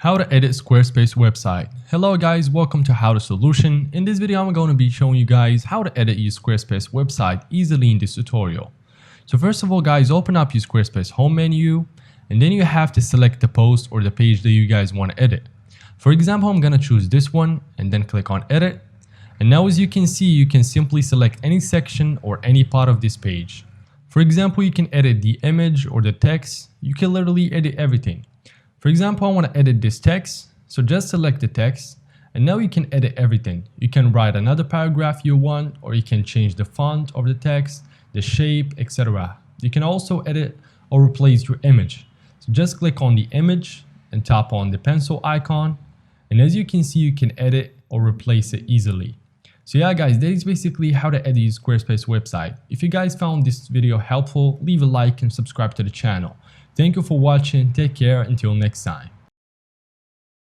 How to edit Squarespace website. Hello guys, welcome to How to Solution. In this video I'm going to be showing you guys how to edit your Squarespace website easily in this tutorial. So first of all guys, open up your Squarespace home menu and then you have to select the post or the page that you guys want to edit. For example, I'm going to choose this one and then click on edit. And now as you can see, you can simply select any section or any part of this page. For example, you can edit the image or the text. You can literally edit everything. For example, I want to edit this text, so just select the text and now you can edit everything. You can write another paragraph you want, or you can change the font of the text, the shape, etc. You can also edit or replace your image. So just click on the image and tap on the pencil icon, and as you can see, you can edit or replace it easily. So yeah guys, that is basically how to edit your Squarespace website. If you guys found this video helpful, leave a like and subscribe to the channel. Thank you for watching, take care, until next time.